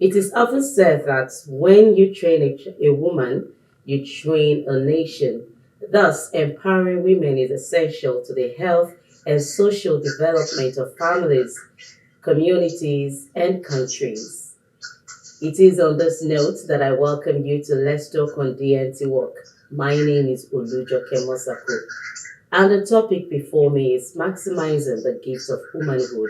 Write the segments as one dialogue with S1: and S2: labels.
S1: It is often said that when you train a woman, you train a nation. Thus, empowering women is essential to the health and social development of families, communities, and countries. It is on this note that I welcome you to Let's Talk on DNTWOK. My name is Olujoke Mosako, and the topic before me is maximizing the gift of womanhood.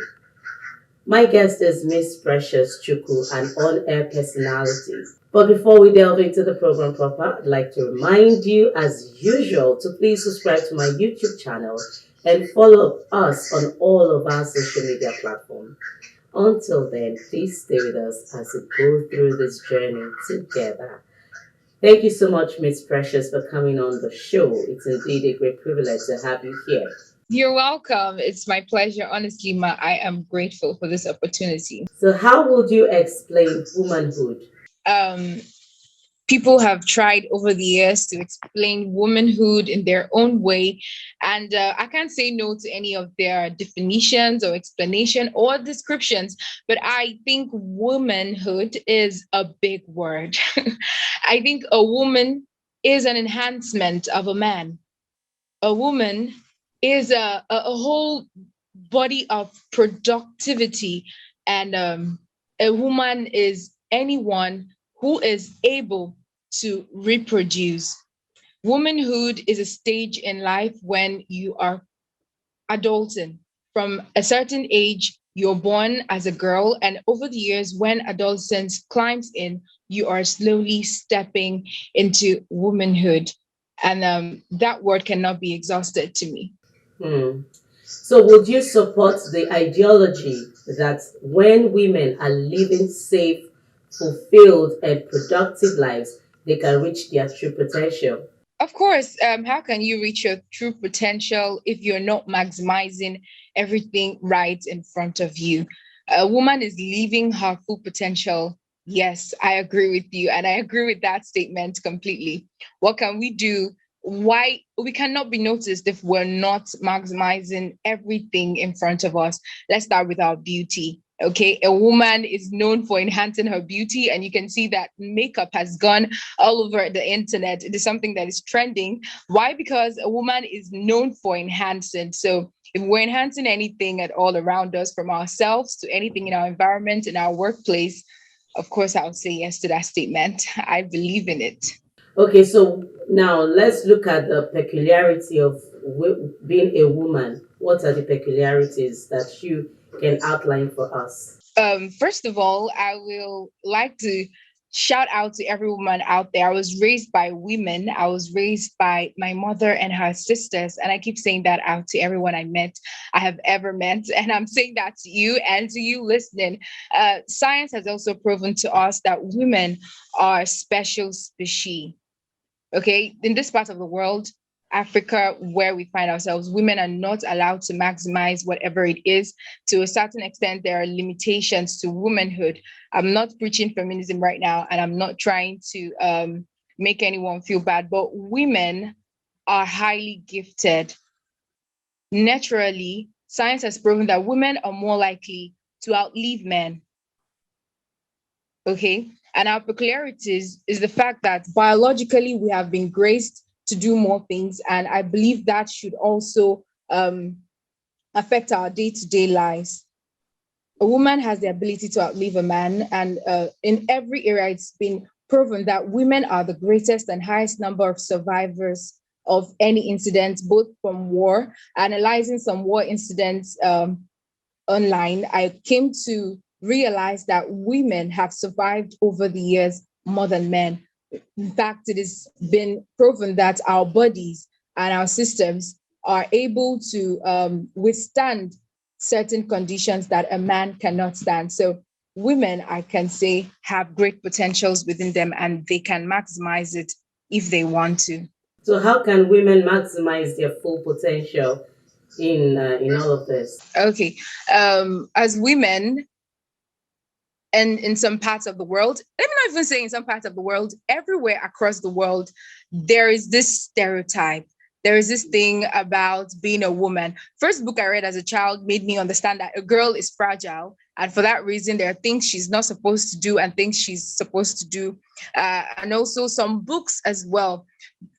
S1: My guest is Miss Precious Chukwu, an on-air personality. But before we delve into the program proper, I'd like to remind you, as usual, to please subscribe to my YouTube channel and follow us on all of our social media platforms. Until then, please stay with us as we go through this journey together. Thank you so much, Miss Precious, for coming on the show. It's indeed a great privilege to have you here.
S2: You're welcome. It's my pleasure. Honestly, I am grateful for this opportunity.
S1: So, how would you explain womanhood?
S2: Um, People have tried over the years to explain womanhood in their own way, and I can't say no to any of their definitions or explanation or descriptions. But I think womanhood is a big word. I think a woman is an enhancement of a man. A woman is a whole body of productivity, and a woman is anyone who is able to reproduce. Womanhood is a stage in life when you are adulting. From a certain age, you're born as a girl, and over the years, when adolescence climbs in, you are slowly stepping into womanhood. And that word cannot be exhausted to me.
S1: Hmm. So, would you support the ideology that when women are living safe, fulfilled, and productive lives, they can reach their true potential?
S2: Of course, how can you reach your true potential if you're not maximizing everything right in front of you? A woman is living her full potential. Yes, I agree with you. And I agree with that statement completely. What can we do? Why we cannot be noticed if we're not maximizing everything in front of us? Let's start with our beauty. Okay, a woman is known for enhancing her beauty, and you can see that makeup has gone all over the internet. It is something that is trending. Why? Because a woman is known for enhancing. So if we're enhancing anything at all around us, from ourselves to anything in our environment, in our workplace, of course, I would say yes to that statement. I believe in it.
S1: Okay, so now let's look at the peculiarity of being a woman. What are the peculiarities that you can outline for us?
S2: First of all, I will like to shout out to every woman out there. I was raised by women. I was raised by my mother and her sisters. And I keep saying that out to everyone I have ever met. And I'm saying that to you and to you listening. Science has also proven to us that women are special species. Okay, in this part of the world, Africa, where we find ourselves, women are not allowed to maximize whatever it is. To a certain extent, there are limitations to womanhood. I'm not preaching feminism right now, and I'm not trying to make anyone feel bad, but women are highly gifted. Naturally, science has proven that women are more likely to outlive men. Okay. And our peculiarities is the fact that biologically we have been graced to do more things. And I believe that should also affect our day to day lives. A woman has the ability to outlive a man. And in every area, it's been proven that women are the greatest and highest number of survivors of any incidents, both from war. Analyzing some war incidents online, I came to realize that women have survived over the years more than men. In fact, it has been proven that our bodies and our systems are able to withstand certain conditions that a man cannot stand. So, women, I can say, have great potentials within them and they can maximize it if they want to.
S1: So, how can women maximize their full potential in all of this?
S2: Okay. As women, and in some parts of the world, let me not even say in some parts of the world, everywhere across the world, there is this stereotype. There is this thing about being a woman. First book I read as a child made me understand that a girl is fragile And for that reason, there are things she's not supposed to do and things she's supposed to do. And also some books as well,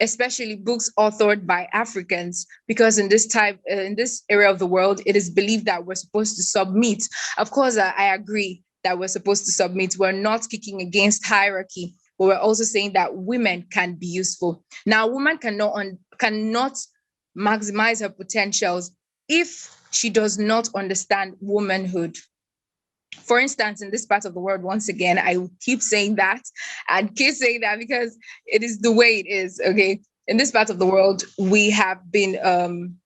S2: especially books authored by Africans, because in this area of the world, it is believed that we're supposed to submit. Of course, I agree that we're supposed to submit. We're not kicking against hierarchy, but we're also saying that women can be useful. Now, a woman cannot maximize her potentials if she does not understand womanhood. For instance, in this part of the world, once again, I keep saying that and keep saying that because it is the way it is. Okay. In this part of the world, we have been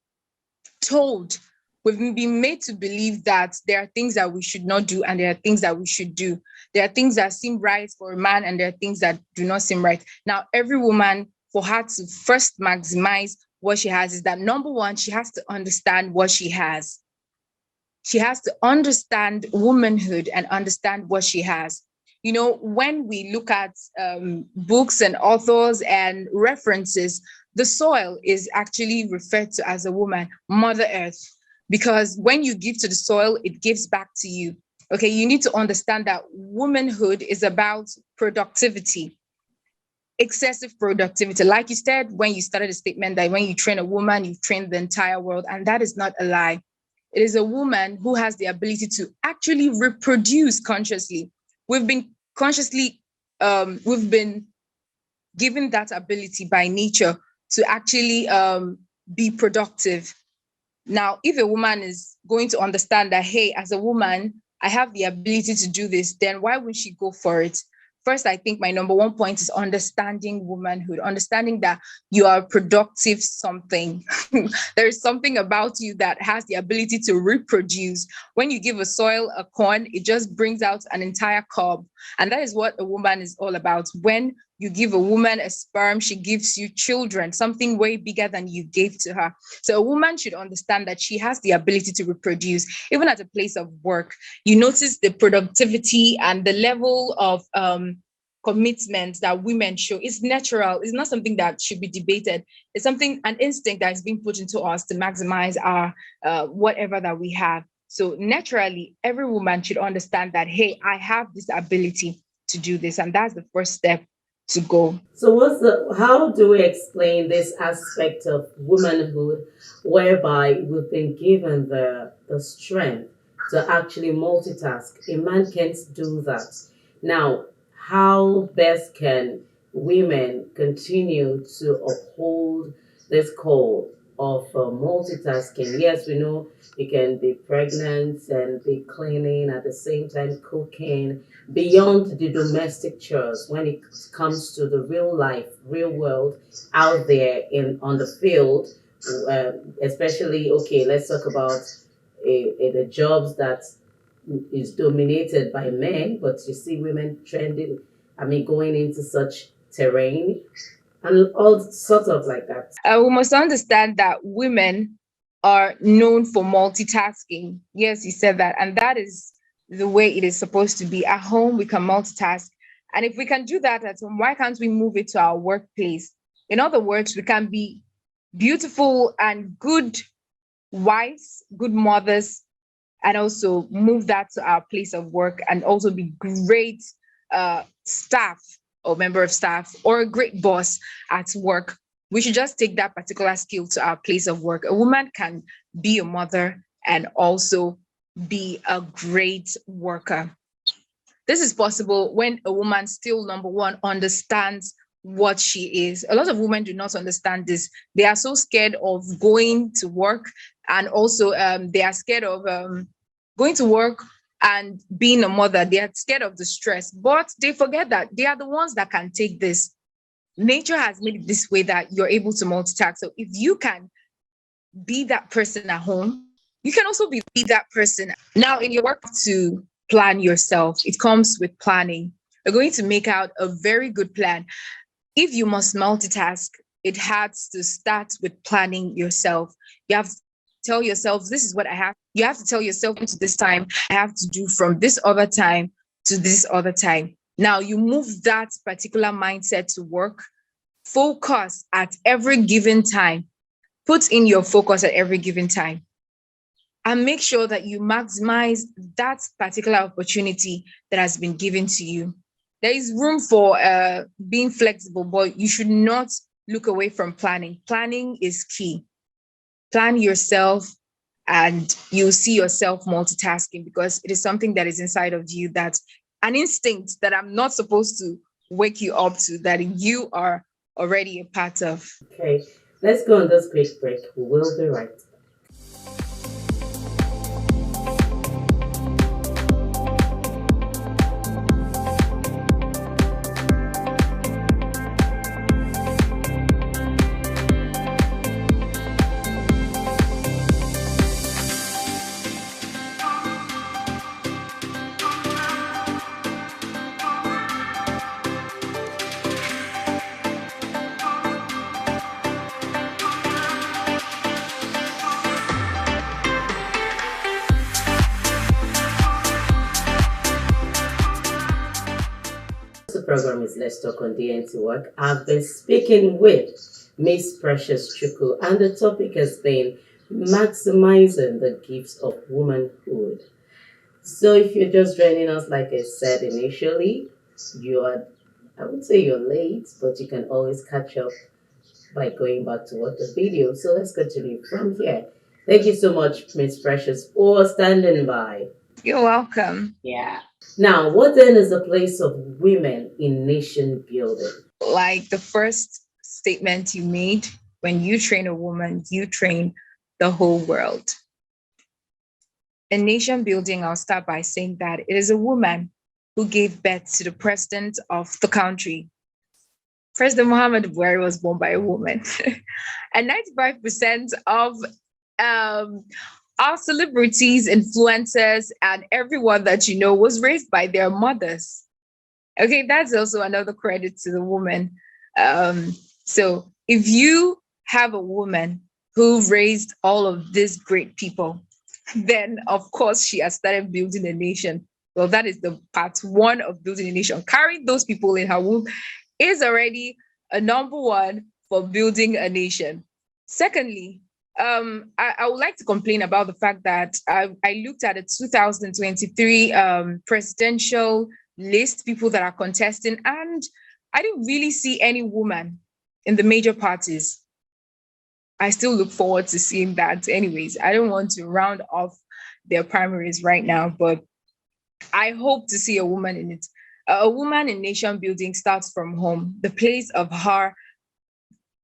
S2: told, we've been made to believe that there are things that we should not do and there are things that we should do. There are things that seem right for a man and there are things that do not seem right. Now, every woman, for her to first maximize what she has, is that number one, she has to understand what she has. She has to understand womanhood and understand what she has. You know, when we look at books and authors and references, the soil is actually referred to as a woman, Mother Earth, because when you give to the soil, it gives back to you. Okay, you need to understand that womanhood is about productivity, excessive productivity. Like you said, when you started a statement that when you train a woman, you've trained the entire world, and that is not a lie. It is a woman who has the ability to actually reproduce consciously. We've been we've been given that ability by nature to actually be productive. Now, if a woman is going to understand that, hey, as a woman, I have the ability to do this, then why wouldn't she go for it? First, I think my number one point is understanding womanhood, understanding that you are productive something. There is something about you that has the ability to reproduce. When you give a soil a corn, it just brings out an entire cob. And that is what a woman is all about. When you give a woman a sperm, she gives you children, something way bigger than you gave to her. So a woman should understand that she has the ability to reproduce, even at a place of work. You notice the productivity and the level of commitment that women show. It's natural. It's not something that should be debated. It's something, an instinct that is being put into us to maximize our whatever that we have. So naturally, every woman should understand that, hey, I have this ability to do this. And that's the first step to go.
S1: So how do we explain this aspect of womanhood whereby we've been given the strength to actually multitask? A man can't do that. Now, how best can women continue to uphold this call of multitasking? Yes, we know you can be pregnant and be cleaning at the same time cooking beyond the domestic chores when it comes to the real life, real world out there in on the field. Especially, okay, let's talk about the jobs that is dominated by men, but you see women trending, I mean, going into such terrain and all sorts of like that.
S2: We must understand that women are known for multitasking. Yes, you said that. And that is the way it is supposed to be. At home, we can multitask. And if we can do that at home, why can't we move it to our workplace? In other words, we can be beautiful and good wives, good mothers, and also move that to our place of work and also be great staff or member of staff or a great boss at work. We should just take that particular skill to our place of work. A woman can be a mother and also be a great worker. This is possible when a woman still, number one, understands what she is. A lot of women do not understand this. They are so scared of going to work, and also they are scared of going to work and being a mother. They are scared of the stress, but they forget that they are the ones that can take this. Nature has made it this way that you're able to multitask. So if you can be that person at home, you can also be that person. Now, in your work, to plan yourself, it comes with planning. You're going to make out a very good plan. If you must multitask, it has to start with planning yourself. You have to tell yourself, this is what I have. You have to tell yourself, into this time, I have to do from this other time to this other time. Now you move that particular mindset to work. Focus at every given time. Put in your focus at every given time. and make sure that you maximize that particular opportunity that has been given to you. There is room for being flexible, but you should not look away from planning. Planning is key. Plan yourself, and you'll see yourself multitasking, because it is something that is inside of you, that's an instinct that I'm not supposed to wake you up to, that you are already a part of.
S1: Okay, let's go on this quick break. We will be right. The program is Let's Talk on DNTWOK. I've been speaking with Miss Precious Chukwu, and the topic has been maximizing the gifts of womanhood. So, if you're just joining us, like I said initially, you are, I would say you're late, but you can always catch up by going back to watch the video. So, let's continue from here. Thank you so much, Miss Precious, for standing by.
S2: You're welcome.
S1: Yeah. Now, what then is the place of women in nation building?
S2: Like the first statement you made, when you train a woman, you train the whole world. In nation building, I'll start by saying that it is a woman who gave birth to the president of the country. President Muhammad Buhari was born by a woman. And 95% of our celebrities, influencers, and everyone that you know was raised by their mothers. Okay, that's also another credit to the woman. So if you have a woman who raised all of these great people, then of course she has started building a nation. Well, that is the part one of building a nation. Carrying those people in her womb is already a number one for building a nation. Secondly, I would like to complain about the fact that I looked at the 2023 presidential list, people that are contesting, and I didn't really see any woman in the major parties. I still look forward to seeing that. Anyways, I don't want to round off their primaries right now, but I hope to see a woman in it. A woman in nation building starts from home, the place of her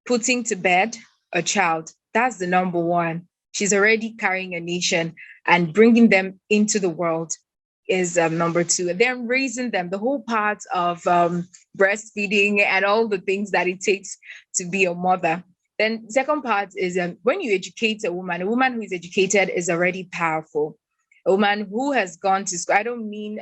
S2: putting to bed a child. That's the number one. She's already carrying a nation, and bringing them into the world is number two. And then raising them, the whole part of breastfeeding and all the things that it takes to be a mother. Then second part is when you educate a woman who is educated is already powerful. A woman who has gone to school, I don't mean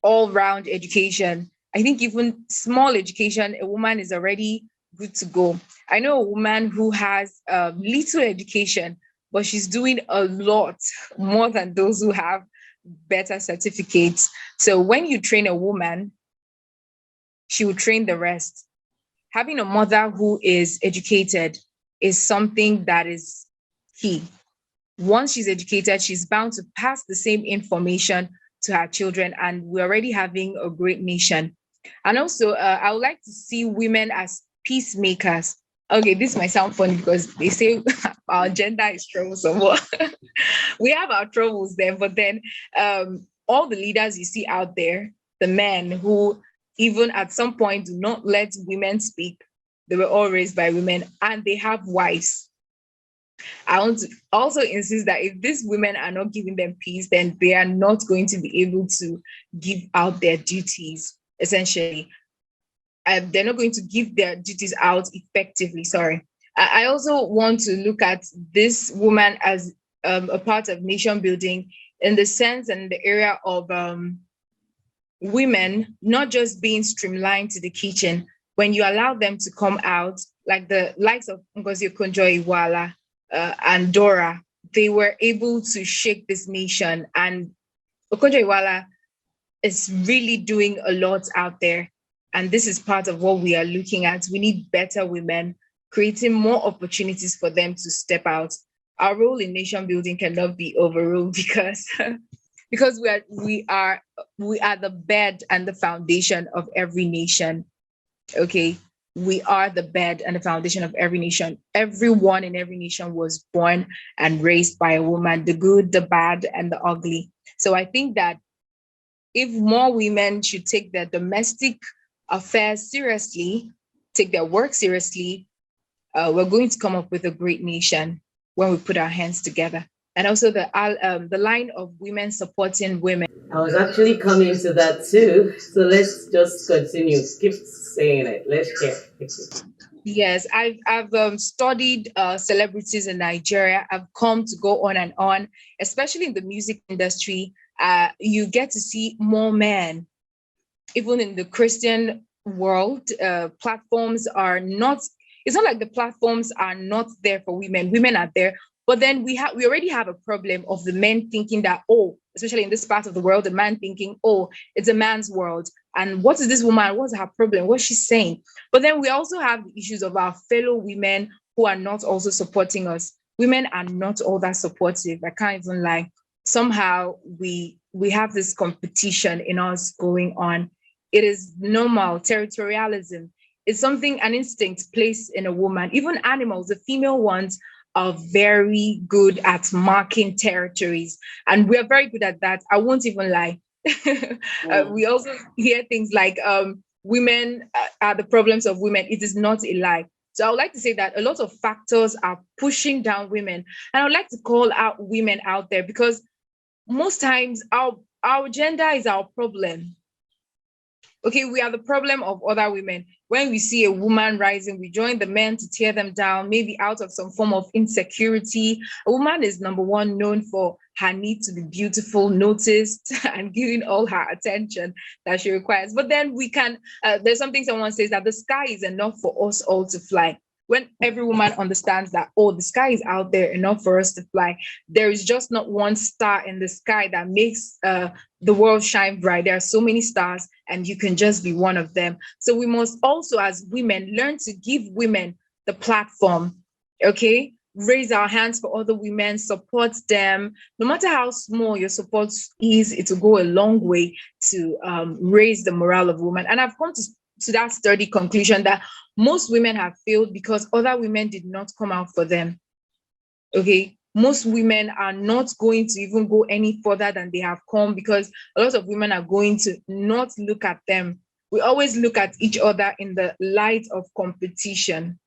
S2: all-round education. I think even small education, a woman is already good to go. I know a woman who has little education, but she's doing a lot more than those who have better certificates. So when you train a woman, she will train the rest. Having a mother who is educated is something that is key. Once she's educated, she's bound to pass the same information to her children, and we're already having a great nation. And also, I would like to see women as peacemakers. Okay, this might sound funny because they say our gender is troublesome. We have our troubles there, but then all the leaders you see out there, the men who even at some point do not let women speak, they were all raised by women, and they have wives. I want to also insist that if these women are not giving them peace, then they are not going to be able to give out their duties, essentially. They're not going to give their duties out effectively. Sorry. I also want to look at this woman as a part of nation building in the sense and the area of women not just being streamlined to the kitchen. When you allow them to come out, like the likes of Ngozi Okonjo-Iweala and Dora, they were able to shake this nation. And Okonjo-Iweala is really doing a lot out there. And this is part of what we are looking at. We need better women, creating more opportunities for them to step out. our role in nation building cannot be overruled because because we are the bed and the foundation of every nation. Okay, we are the bed and the foundation of every nation. Everyone in every nation was born and raised by a woman, the good, the bad, and the ugly. So I think that if more women should take their domestic affairs seriously, take their work seriously, we're going to come up with a great nation when we put our hands together. And also the line of women supporting women.
S1: I was actually coming to that too. So let's just continue. Keep saying it. Let's hear.
S2: Yes, I've studied celebrities in Nigeria. I've come to go on, especially in the music industry. You get to see more men, even in the Christian world. Platforms are not. It's not like the platforms are not there for women. Women are there, but then we already have a problem of the men thinking that, oh, especially in this part of the world, the man thinking, oh, it's a man's world, and what is this woman? What's her problem? What's she saying? But then we also have the issues of our fellow women who are not also supporting us. Women are not all that supportive. I can't even lie. Somehow we have this competition in us going on. It is normal. Territorialism is something, an instinct placed in a woman. Even animals, the female ones, are very good at marking territories. And we are very good at that. I won't even lie. We also hear things like women are the problems of women. It is not a lie. So I would like to say that a lot of factors are pushing down women. And I would like to call out women out there because most times our gender is our problem. Okay, we are the problem of other women. When we see a woman rising, we join the men to tear them down, maybe out of some form of insecurity. A woman is number one known for her need to be beautiful, noticed, and given all her attention that she requires. But then there's something someone says that the sky is enough for us all to fly. When every woman understands that, oh, the sky is out there enough for us to fly, there is just not one star in the sky that makes the world shine bright. There are so many stars, and you can just be one of them. So we must also, as women, learn to give women the platform, okay? Raise our hands for other women, support them. No matter how small your support is, it will go a long way to raise the morale of women. And I've come to that sturdy conclusion that most women have failed because other women did not come out for them. Okay, most women are not going to even go any further than they have come because a lot of women are going to not look at them. We always look at each other in the light of competition.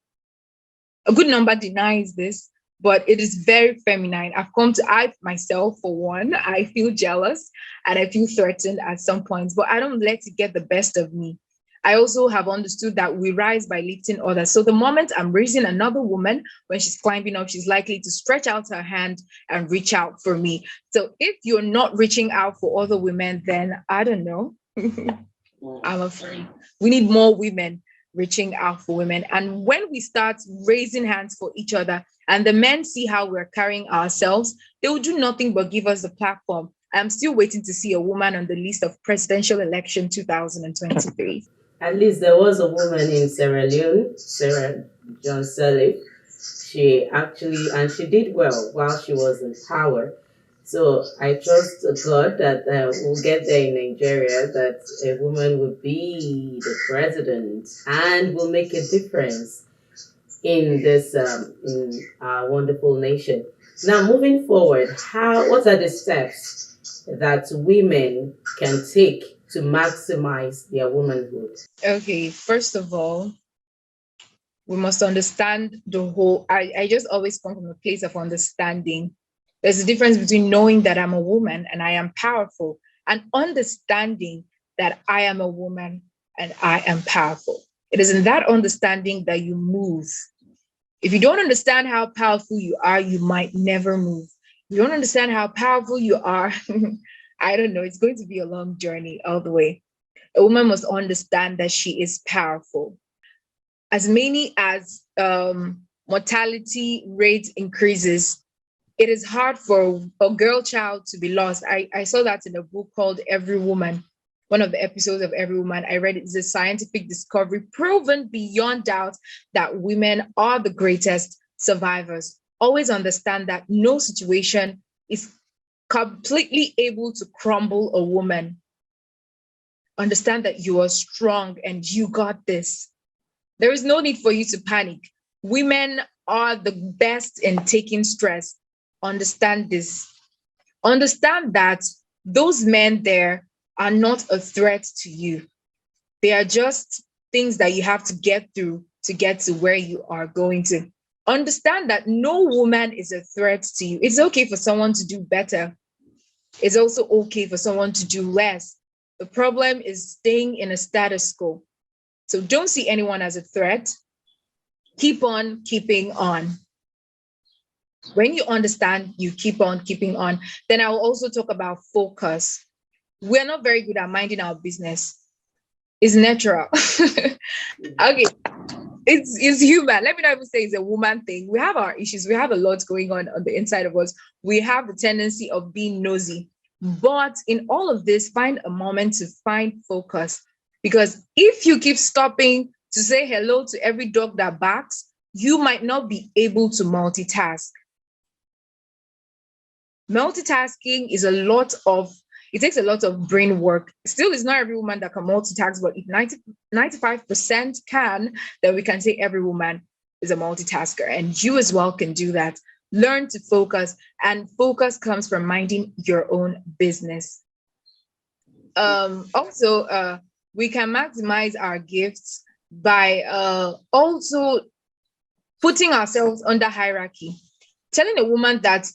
S2: A good number denies this, but it is very feminine. I myself, for one, I feel jealous and I feel threatened at some points, but I don't let it get the best of me. I also have understood that we rise by lifting others. So the moment I'm raising another woman, when she's climbing up, she's likely to stretch out her hand and reach out for me. So if you're not reaching out for other women, then I don't know. I'm afraid we need more women reaching out for women. And when we start raising hands for each other and the men see how we're carrying ourselves, they will do nothing but give us the platform. I'm still waiting to see a woman on the list of presidential election 2023.
S1: At least there was a woman in Sierra Leone, Sarah John Sirleaf. She actually, and she did well while she was in power. So I trust God that we'll get there in Nigeria, that a woman will be the president and will make a difference in this in our wonderful nation. Now, moving forward, what are the steps that women can take to maximize their womanhood?
S2: Okay, first of all, we must understand the whole. I just always come from a place of understanding. There's a difference between knowing that I'm a woman and I am powerful and understanding that I am a woman and I am powerful. It is in that understanding that you move. If you don't understand how powerful you are, you might never move. If you don't understand how powerful you are, I don't know, it's going to be a long journey all the way. A woman must understand that she is powerful. As many as mortality rate increases, it is hard for a girl child to be lost. I saw that in a book called Every Woman. One of the episodes of Every Woman I read, is a scientific discovery proven beyond doubt that women are the greatest survivors always understand that no situation is completely able to crumble a woman. Understand that you are strong and you got this. There is no need for you to panic. Women are the best in taking stress. Understand this. Understand that those men there are not a threat to you. They are just things that you have to get through to get to where you are going to. Understand that no woman is a threat to you. It's okay for someone to do better. It's also okay for someone to do less. The problem is staying in a status quo. So don't see anyone as a threat. Keep on keeping on. When you understand, you keep on keeping on. Then I will also talk about focus. We're not very good at minding our business. It's natural. Okay, it's human. Let me not even say it's a woman thing. We have our issues. We have a lot going on the inside of us. We have the tendency of being nosy. But in all of this, find a moment to find focus. Because if you keep stopping to say hello to every dog that barks, you might not be able to multitask. Multitasking is a lot of, it takes a lot of brain work. Still, it's not every woman that can multitask, but if 95% can, then we can say every woman is a multitasker. And you as well can do that. Learn to focus, and focus comes from minding your own business. Also, we can maximize our gifts by also putting ourselves under hierarchy. Telling a woman that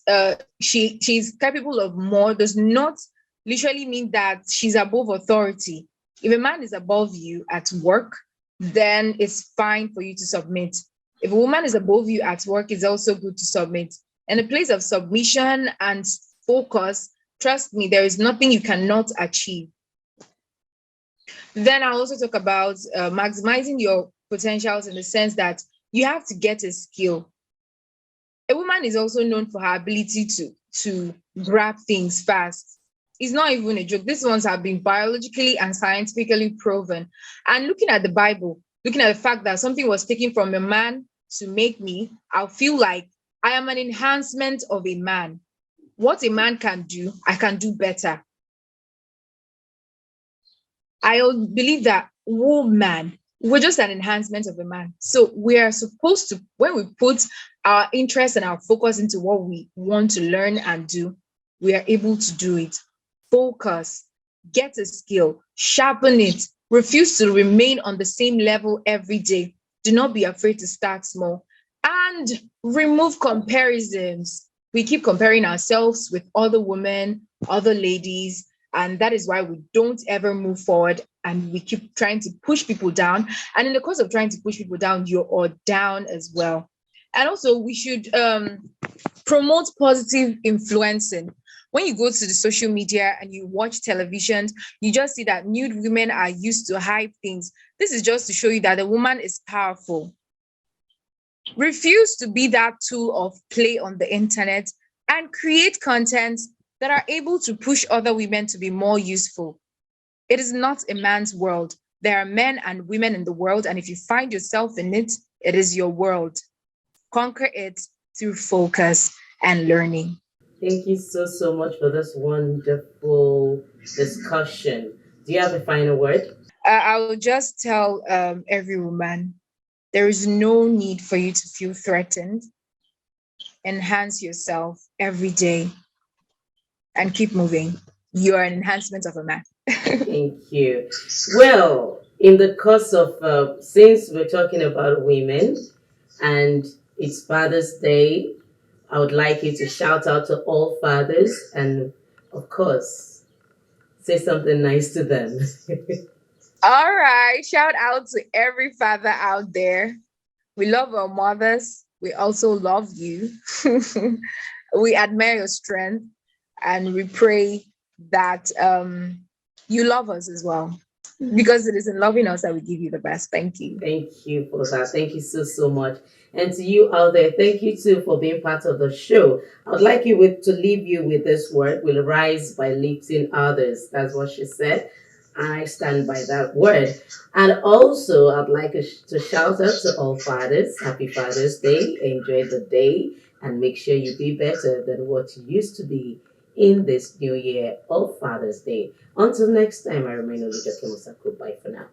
S2: she's capable of more does not literally mean that she's above authority. If a man is above you at work, then it's fine for you to submit. If a woman is above you at work, it's also good to submit. In a place of submission and focus, trust me, there is nothing you cannot achieve. Then I'll also talk about maximizing your potentials in the sense that you have to get a skill. A woman is also known for her ability to grab things fast. It's not even a joke. These ones have been biologically and scientifically proven. And looking at the Bible, looking at the fact that something was taken from a man to make me, I'll feel like I am an enhancement of a man. What a man can do, I can do better. I believe that woman, we're just an enhancement of a man. So we are supposed to, when we put our interest and our focus into what we want to learn and do, we are able to do it. Focus, get a skill, sharpen it, refuse to remain on the same level every day. Do not be afraid to start small, and remove comparisons. We keep comparing ourselves with other women, other ladies, and that is why we don't ever move forward, and we keep trying to push people down. And in the course of trying to push people down, you're all down as well. And also, we should promote positive influencing. When you go to the social media and you watch television, you just see that nude women are used to hype things. This is just to show you that a woman is powerful. Refuse to be that tool of play on the internet, and create content that are able to push other women to be more useful. It is not a man's world. There are men and women in the world, and if you find yourself in it, it is your world. Conquer it through focus and learning.
S1: Thank you so much for this wonderful discussion. Do you have a final word?
S2: I will just tell every woman, there is no need for you to feel threatened. Enhance yourself every day and keep moving. You are an enhancement of a man.
S1: Thank you. Well, in the course of, since we're talking about women and it's Father's Day, I would like you to shout out to all fathers and, of course, say something nice to them.
S2: All right. Shout out to every father out there. We love our mothers. We also love you. We admire your strength, and we pray that you love us as well, because it is in loving us that we give you the best. Thank you.
S1: Thank you for that. Thank you so much. And to you out there, thank you too for being part of the show. I would like you to leave you with this word: will rise by lifting others. That's what she said. I stand by that word. And also, I'd like to shout out to all fathers. Happy Father's Day. Enjoy the day. and make sure you be better than what you used to be in this new year of Father's Day. Until next time, I remain Olujoke Musako. Bye for now.